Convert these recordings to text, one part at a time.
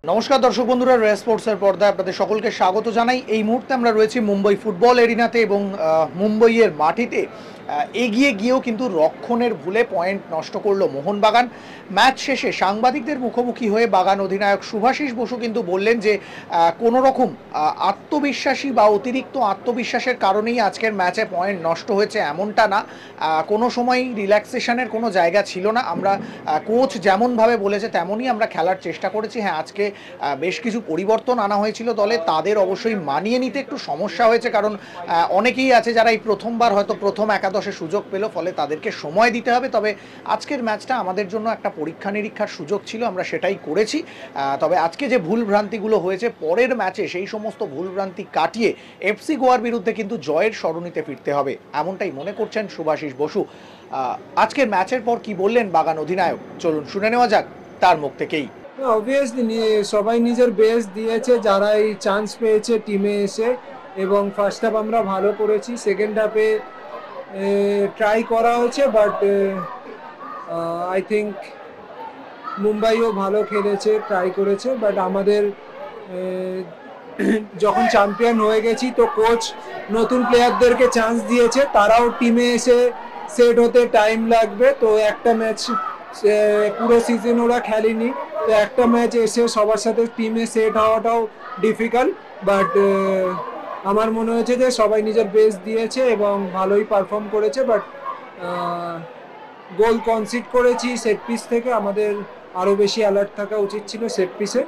নমস্কার দর্শক বন্ধুরা, রে স্পোর্টসের পর্দায় আপনাদের সকলকে স্বাগত জানাই। এই মুহূর্তে আমরা রয়েছি মুম্বাই ফুটবল এরিনাতে এবং মুম্বাইয়ের মাটিতে এগিয়ে গিয়েও কিন্তু রক্ষণের ভুলে পয়েন্ট নষ্ট করলো মোহনবাগান। ম্যাচ শেষে সাংবাদিকদের মুখোমুখি হয়ে বাগান অধিনায়ক শুভাশিস বসু কিন্তু বললেন যে কোনো রকম আত্মবিশ্বাসী বা অতিরিক্ত আত্মবিশ্বাসের কারণেই আজকের ম্যাচে পয়েন্ট নষ্ট হয়েছে এমনটা না। কোনো সময় রিল্যাক্সেশনের কোনো জায়গা ছিল না। আমরা কোচ যেমনভাবে বলেছে তেমনই আমরা খেলার চেষ্টা করেছি। হ্যাঁ, আজকে বেশ কিছু পরিবর্তন আনা হয়েছিল দলে, তাদের অবশ্যই মানিয়ে নিতে একটু সমস্যা হয়েছে, কারণ অনেকেই আছে যারা এই প্রথমবার হয়তো প্রথম একাদশে সুযোগ পেল, ফলে তাদেরকে সময় দিতে হবে। তবে আজকের ম্যাচটা আমাদের জন্য একটা পরীক্ষা নিরীক্ষার সুযোগ ছিল, আমরা সেটাই করেছি। তবে আজকে যে ভুল ভ্রান্তিগুলো হয়েছে পরের ম্যাচে সেই সমস্ত ভুল ভ্রান্তি কাটিয়ে এফসি গোয়ার বিরুদ্ধে কিন্তু জয়ের সরণিতে ফিরতে হবে, এমনটাই মনে করছেন শুভাশিস বসু। আজকের ম্যাচের পর কি বললেন বাগান অধিনায়ক, চলুন শুনে নেওয়া যাক তার মুখ থেকেই। অবভিয়াসলি সবাই নিজের বেস্ট দিয়েছে যারা এই চান্স পেয়েছে টিমে এসে, এবং ফার্স্ট হাফ আমরা ভালো করেছি, সেকেন্ড হাফে ট্রাই করা হয়েছে, বাট আই থিঙ্ক মুম্বাইও ভালো খেলেছে, ট্রাই করেছে, বাট আমাদের যখন চ্যাম্পিয়ন হয়ে গেছি তো কোচ নতুন প্লেয়ারদেরকে চান্স দিয়েছে, তারাও টিমে এসে সেট হতে টাইম লাগবে। তো একটা ম্যাচ পুরো সিজন ওরা খেলেনি, তো একটা ম্যাচ এসে সবার সাথে টিমে সেট হওয়াটাও ডিফিকাল্ট, বাট আমার মনে হয়েছে যে সবাই নিজের বেস্ট দিয়েছে এবং ভালোই পারফর্ম করেছে। বাট গোল কনসিড করেছি সেট পিস থেকে, আমাদের আরও বেশি অ্যালার্ট থাকা উচিত ছিল সেট পিসে।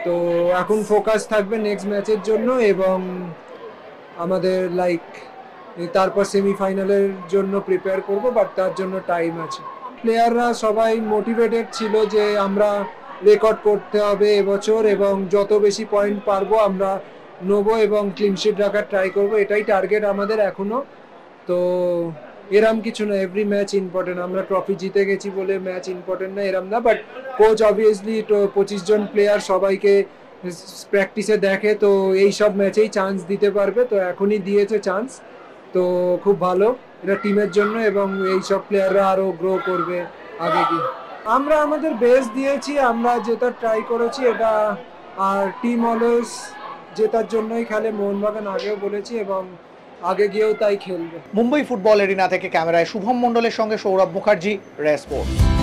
তো এখন ফোকাস থাকবে নেক্সট ম্যাচের জন্য, এবং আমাদের তারপর সেমিফাইনালের জন্য প্রিপেয়ার করব, বাট তার জন্য টাইম আছে। প্লেয়াররা সবাই মোটিভেটেড ছিল যে আমরা রেকর্ড করতে হবে এবছর, এবং যত বেশি পয়েন্ট পারবো আমরা নেবো এবং ক্লিনশিট রাখার ট্রাই করব, এটাই টার্গেট আমাদের এখনো। তো এরম কিছু না, এভরি ম্যাচ ইম্পর্টেন্ট, আমরা ট্রফি জিতে গেছি বলে ম্যাচ ইম্পর্টেন্ট না, এরম না। বাট কোচ অবভিয়াসলি 25 জন প্লেয়ার সবাইকে প্র্যাকটিসে দেখে, তো এই সব ম্যাচেই চান্স দিতে পারবে, তো এখনই দিয়েছে চান্স, তো খুব ভালো এটা টিমের জন্য, এবং এই সব প্লেয়াররা আরও গ্রো করবে আগে গিয়ে। আমরা আমাদের বেস্ট দিয়েছি, আমরা জেতার ট্রাই করেছি এটা, আর টিম অলওয়েজ জেতার জন্যই খেলে, মোহনবাগান আগেও বলেছি এবং আগে গিয়েও তাই খেলবে। মুম্বাই ফুটবল এরিনা থেকে ক্যামেরায় শুভম মণ্ডলের সঙ্গে সৌরভ মুখার্জি, রে স্পোর্টস।